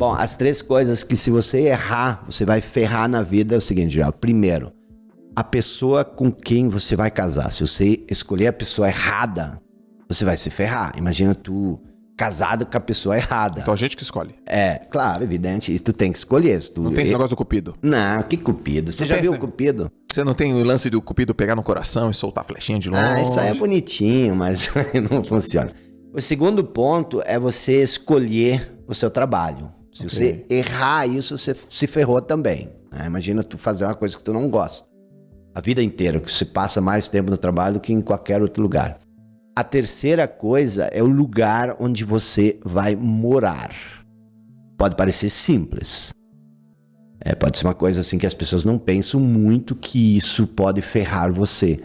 Bom, as 3 coisas que se você errar, você vai ferrar na vida é o seguinte, Geraldo. Primeiro, a pessoa com quem você vai casar. Se você escolher a pessoa errada, você vai se ferrar. Imagina tu casado com a pessoa errada. Então a gente que escolhe. É, claro, evidente. E tu tem que escolher. Não tem esse negócio do cupido. Não, que cupido? Você já viu o cupido? Você não tem o lance do cupido pegar no coração e soltar a flechinha de longe? Ah, isso aí é bonitinho, mas não funciona. O segundo ponto é você escolher o seu trabalho. Se você errar isso, você se ferrou também. Né? Imagina tu fazer uma coisa que tu não gosta. A vida inteira, que você passa mais tempo no trabalho do que em qualquer outro lugar. A terceira coisa é o lugar onde você vai morar. Pode parecer simples. Pode ser uma coisa assim que as pessoas não pensam muito que isso pode ferrar você.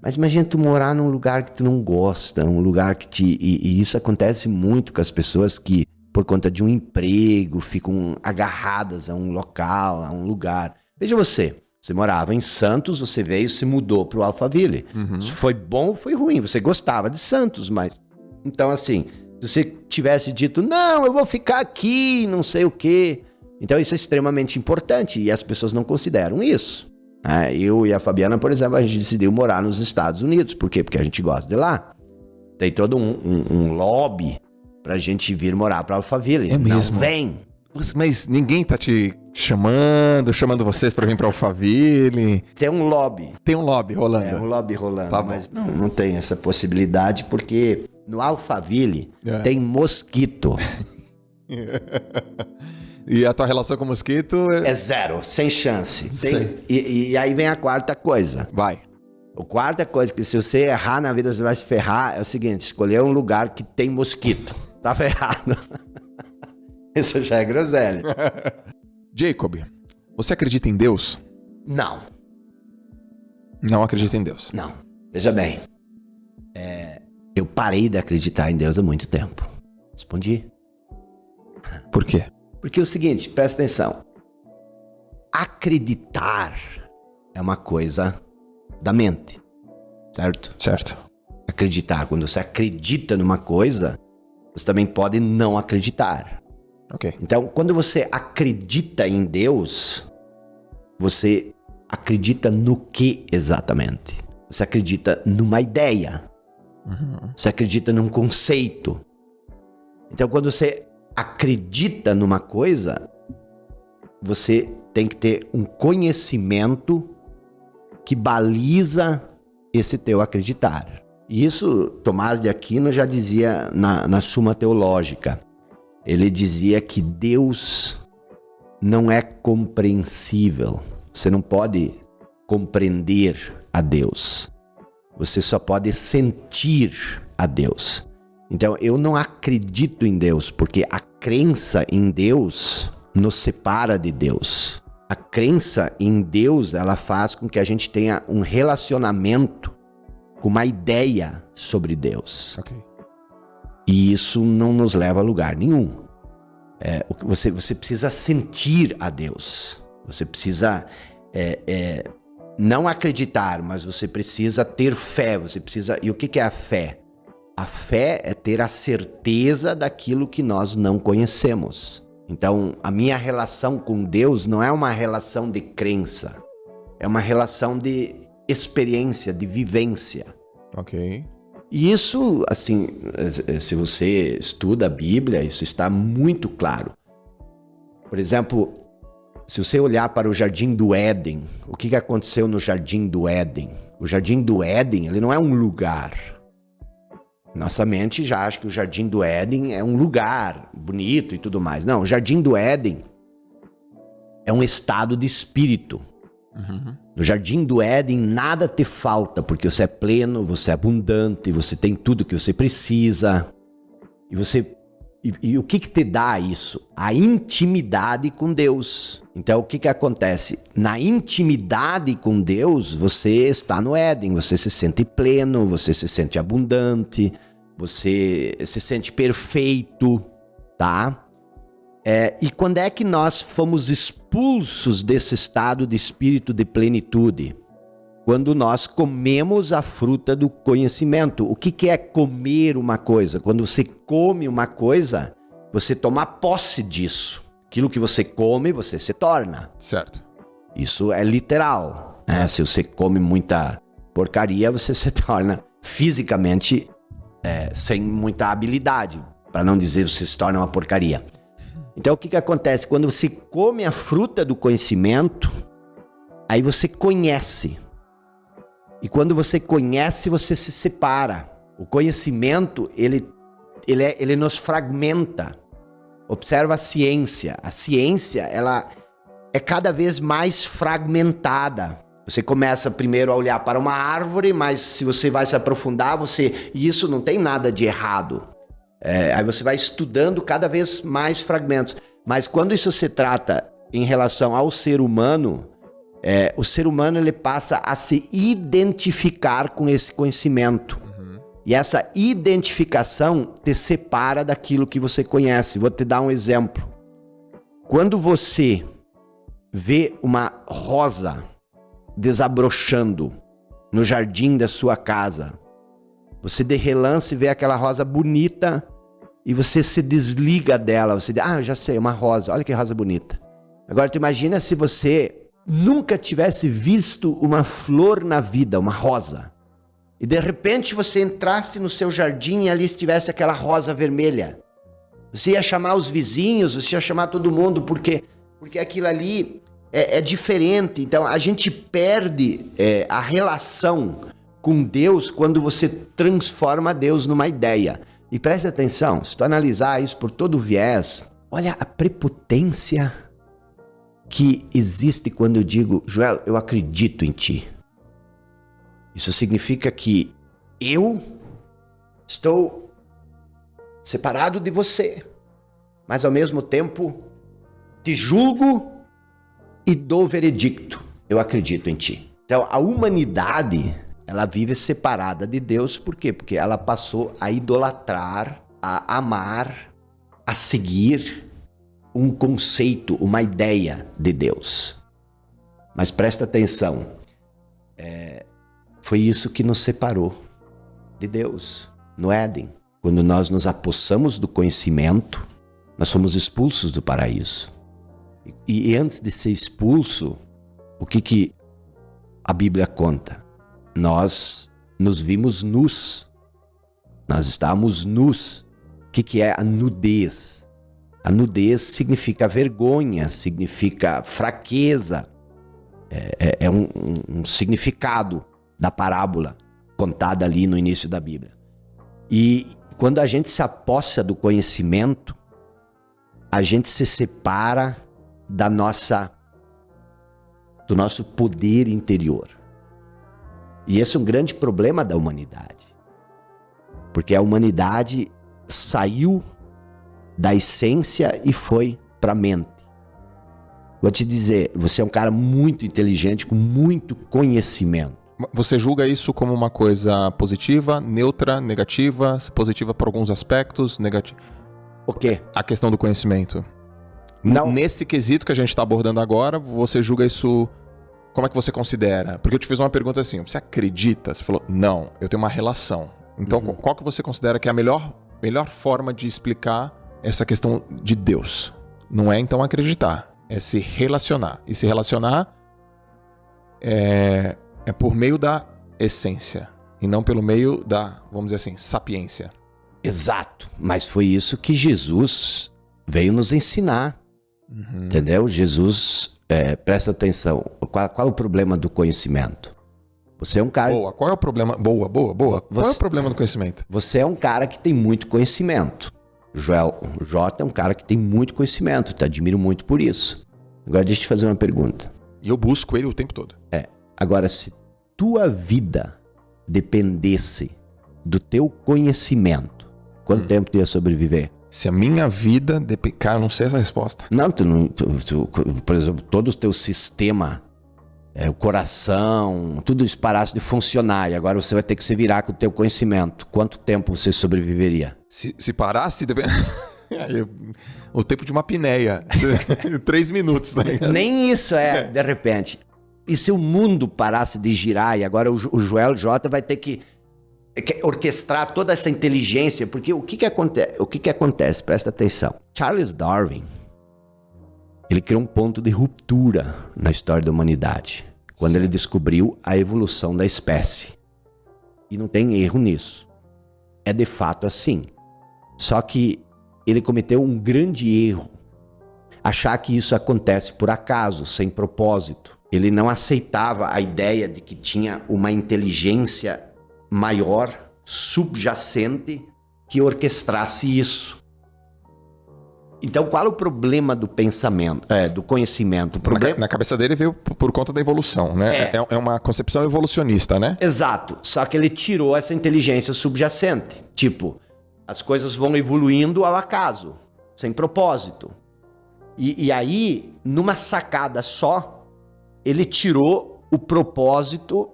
Mas imagina tu morar num lugar que tu não gosta, um lugar que te... E isso acontece muito com as pessoas que, por conta de um emprego, ficam agarradas a um local, a um lugar. Veja você morava em Santos, você veio e se mudou para o Alphaville. Isso foi bom ou foi ruim? Você gostava de Santos, mas... Então, assim, se você tivesse dito, não, eu vou ficar aqui, não sei o quê. Então, isso é extremamente importante e as pessoas não consideram isso. Eu e a Fabiana, por exemplo, a gente decidiu morar nos Estados Unidos. Por quê? Porque a gente gosta de lá. Tem todo um lobby pra gente vir morar pra Alphaville. É mesmo? Não vem. Mas ninguém tá te chamando vocês pra vir pra Alphaville? Tem um lobby. Tem um lobby rolando. É, um lobby rolando, tá, mas não tem essa possibilidade, porque no Alphaville tem mosquito. E a tua relação com o mosquito? É zero, sem chance. E aí vem a quarta coisa. Vai. A quarta coisa que se você errar na vida, você vai se ferrar, é o seguinte, escolher um lugar que tem mosquito. Tá ferrado. Isso já é groselha. Jacob, você acredita em Deus? Não. Não acredita em Deus? Não. Veja bem. Eu parei de acreditar em Deus há muito tempo. Respondi. Por quê? Porque é o seguinte, presta atenção. Acreditar é uma coisa da mente. Certo? Certo. Acreditar. Quando você acredita numa coisa, você também pode não acreditar. Ok. Então, quando você acredita em Deus, você acredita no que exatamente? Você acredita numa ideia. Você acredita num conceito. Então, quando você acredita numa coisa, você tem que ter um conhecimento que baliza esse teu acreditar. E isso Tomás de Aquino já dizia na Suma Teológica. Ele dizia que Deus não é compreensível. Você não pode compreender a Deus. Você só pode sentir a Deus. Então, eu não acredito em Deus, porque a crença em Deus nos separa de Deus. A crença em Deus, ela faz com que a gente tenha um relacionamento com uma ideia sobre Deus. Ok. E isso não nos leva a lugar nenhum. Você precisa sentir a Deus. Você precisa não acreditar, mas você precisa ter fé. E o que é a fé? A fé é ter a certeza daquilo que nós não conhecemos. Então, a minha relação com Deus não é uma relação de crença. É uma relação de experiência, de vivência. Ok. E isso, assim, se você estuda a Bíblia, isso está muito claro. Por exemplo, se você olhar para o Jardim do Éden, o que aconteceu no Jardim do Éden? O Jardim do Éden, ele não é um lugar. Nossa mente já acha que o Jardim do Éden é um lugar bonito e tudo mais. Não, o Jardim do Éden é um estado de espírito. No Jardim do Éden nada te falta, porque você é pleno, você é abundante, você tem tudo que você precisa. E o que te dá isso? A intimidade com Deus. Então o que acontece? Na intimidade com Deus, você está no Éden, você se sente pleno, você se sente abundante, você se sente perfeito, tá? E quando é que nós fomos expulsos desse estado de espírito de plenitude? Quando nós comemos a fruta do conhecimento. O que é comer uma coisa? Quando você come uma coisa, você toma posse disso. Aquilo que você come, você se torna. Certo. Isso é literal, né? Se você come muita porcaria, você se torna fisicamente sem muita habilidade, para não dizer você se torna uma porcaria. Então o que acontece? Quando você come a fruta do conhecimento, aí você conhece. E quando você conhece, você se separa. O conhecimento, ele nos fragmenta. Observa a ciência. A ciência, ela é cada vez mais fragmentada. Você começa primeiro a olhar para uma árvore, mas se você vai se aprofundar, e isso não tem nada de errado. Aí você vai estudando cada vez mais fragmentos. Mas quando isso se trata em relação ao ser humano, o ser humano ele passa a se identificar com esse conhecimento. E essa identificação te separa daquilo que você conhece. Vou te dar um exemplo. Quando você vê uma rosa desabrochando no jardim da sua casa, você de relance vê aquela rosa bonita e você se desliga dela. Você diz, já sei, uma rosa, olha que rosa bonita. Agora tu imagina se você nunca tivesse visto uma flor na vida, uma rosa. E de repente você entrasse no seu jardim e ali estivesse aquela rosa vermelha. Você ia chamar os vizinhos, você ia chamar todo mundo, porque aquilo ali é diferente. Então a gente perde a relação com Deus quando você transforma Deus numa ideia. E preste atenção, se tu analisar isso por todo o viés, olha a prepotência que existe quando eu digo, Joel, eu acredito em ti. Isso significa que eu estou separado de você, mas ao mesmo tempo te julgo e dou veredicto. Eu acredito em ti. Então a humanidade, ela vive separada de Deus. Por quê? Porque ela passou a idolatrar, a amar, a seguir um conceito, uma ideia de Deus. Mas presta atenção, foi isso que nos separou de Deus no Éden. Quando nós nos apossamos do conhecimento, nós fomos expulsos do paraíso. E antes de ser expulso, o que a Bíblia conta? Nós nos vimos nus. Nós estávamos nus. O que é a nudez? A nudez significa vergonha, significa fraqueza. É um significado da parábola contada ali no início da Bíblia. E quando a gente se apossa do conhecimento, a gente se separa do nosso poder interior. E esse é um grande problema da humanidade. Porque a humanidade saiu da essência e foi para a mente. Vou te dizer, você é um cara muito inteligente, com muito conhecimento. Você julga isso como uma coisa positiva, neutra, negativa, positiva por alguns aspectos, negativa? O quê? A questão do conhecimento. Não. Nesse quesito que a gente está abordando agora, você julga isso... Como é que você considera? Porque eu te fiz uma pergunta assim, você acredita? Você falou, não, eu tenho uma relação. Então, qual que você considera que é a melhor forma de explicar essa questão de Deus? Não é, então, acreditar. É se relacionar. E se relacionar é por meio da essência. E não pelo meio da, vamos dizer assim, sapiência. Exato. Mas foi isso que Jesus veio nos ensinar. Entendeu? Jesus, presta atenção. Qual é o problema do conhecimento? Você é um cara... Boa. Qual é o problema? Boa. Qual é o problema do conhecimento? Você é um cara que tem muito conhecimento. Joel J é um cara que tem muito conhecimento. Te admiro muito por isso. Agora deixa eu te fazer uma pergunta. E eu busco ele o tempo todo. Agora, se tua vida dependesse do teu conhecimento, quanto tempo tu ia sobreviver? Se a minha vida cara, eu não sei essa resposta. Não, por exemplo, todo o teu sistema, o coração, tudo isso parasse de funcionar e agora você vai ter que se virar com o teu conhecimento. Quanto tempo você sobreviveria? Se parasse... o tempo de uma apneia. 3 minutos, né? Nem isso de repente. E se o mundo parasse de girar e agora o Joel J vai ter que orquestrar toda essa inteligência, porque o que acontece? Presta atenção. Charles Darwin, Ele criou um ponto de ruptura na história da humanidade, quando ele descobriu a evolução da espécie. E não tem erro nisso. É de fato assim. Só que ele cometeu um grande erro. Achar que isso acontece por acaso, sem propósito. Ele não aceitava a ideia de que tinha uma inteligência maior, subjacente, que orquestrasse isso. Então, qual é o problema do pensamento, do conhecimento? O problema... Na cabeça dele veio por conta da evolução, né? É uma concepção evolucionista, né? Exato. Só que ele tirou essa inteligência subjacente. Tipo, as coisas vão evoluindo ao acaso, sem propósito. E aí, numa sacada só, ele tirou o propósito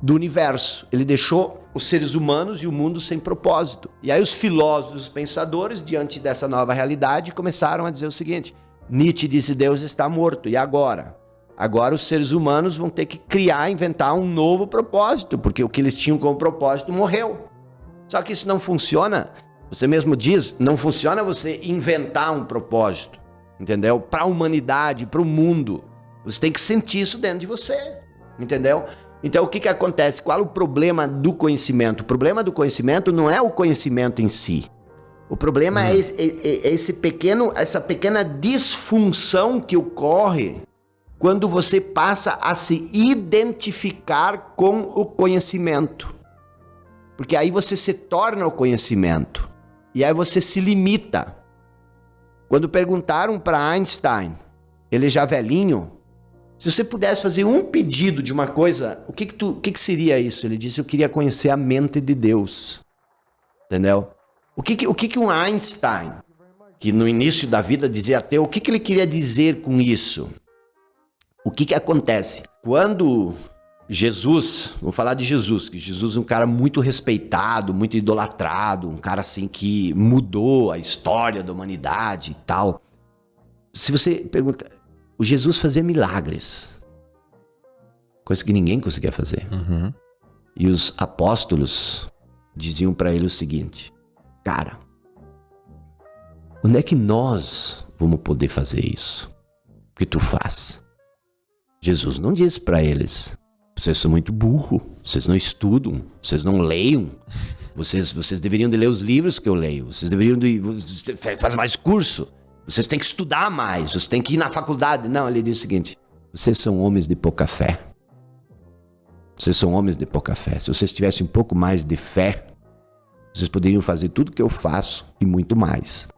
do universo. Ele deixou os seres humanos e o mundo sem propósito. E aí os filósofos, os pensadores, diante dessa nova realidade, começaram a dizer o seguinte: Nietzsche disse Deus está morto. E agora? Agora os seres humanos vão ter que criar, inventar um novo propósito, porque o que eles tinham como propósito morreu. Só que isso não funciona. Você mesmo diz, não funciona você inventar um propósito, entendeu? Para a humanidade, para o mundo. Você tem que sentir isso dentro de você, entendeu? Então, o que acontece? Qual é o problema do conhecimento? O problema do conhecimento não é o conhecimento em si. O problema é essa pequena disfunção que ocorre quando você passa a se identificar com o conhecimento. Porque aí você se torna o conhecimento. E aí você se limita. Quando perguntaram para Einstein, ele já velhinho, se você pudesse fazer um pedido de uma coisa, o que seria isso? Ele disse, eu queria conhecer a mente de Deus. Entendeu? O que um Einstein, que no início da vida dizia ateu, o que ele queria dizer com isso? O que acontece? Quando Jesus, vou falar de Jesus, que Jesus é um cara muito respeitado, muito idolatrado, um cara assim que mudou a história da humanidade e tal. Se você pergunta... O Jesus fazia milagres, coisa que ninguém conseguia fazer. Uhum. E os apóstolos diziam para ele o seguinte: cara, onde é que nós vamos poder fazer isso? O que tu faz? Jesus não disse para eles: vocês são muito burros, vocês não estudam, vocês não leiam, vocês deveriam de ler os livros que eu leio, vocês deveriam de fazer mais curso. Vocês têm que estudar mais, vocês têm que ir na faculdade. Não, ele diz o seguinte: vocês são homens de pouca fé. Vocês são homens de pouca fé. Se vocês tivessem um pouco mais de fé, vocês poderiam fazer tudo que eu faço e muito mais.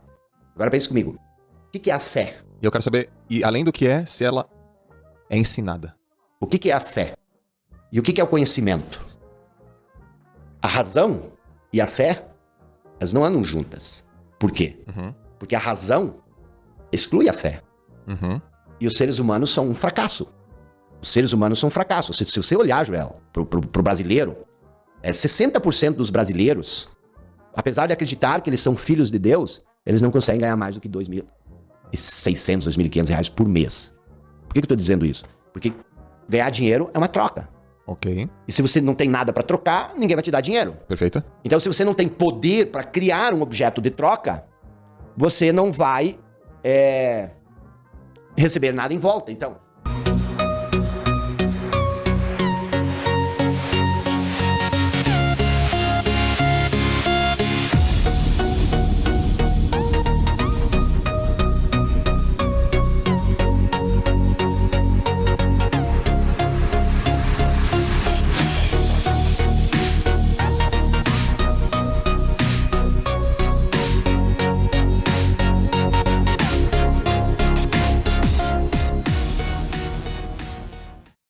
Agora pense comigo. O que é a fé? E eu quero saber, e além do que é, se ela é ensinada. O que é a fé? E o que é o conhecimento? A razão e a fé, elas não andam juntas. Por quê? Uhum. Porque a razão exclui a fé. Uhum. E os seres humanos são um fracasso. Os seres humanos são um fracasso. Se você olhar, Joel, pro brasileiro, 60% dos brasileiros, apesar de acreditar que eles são filhos de Deus, eles não conseguem ganhar mais do que R$2.600, R$2.500 por mês. Por que eu estou dizendo isso? Porque ganhar dinheiro é uma troca. Ok. E se você não tem nada para trocar, ninguém vai te dar dinheiro. Perfeito. Então, se você não tem poder para criar um objeto de troca, você não vai receber nada em volta. Então,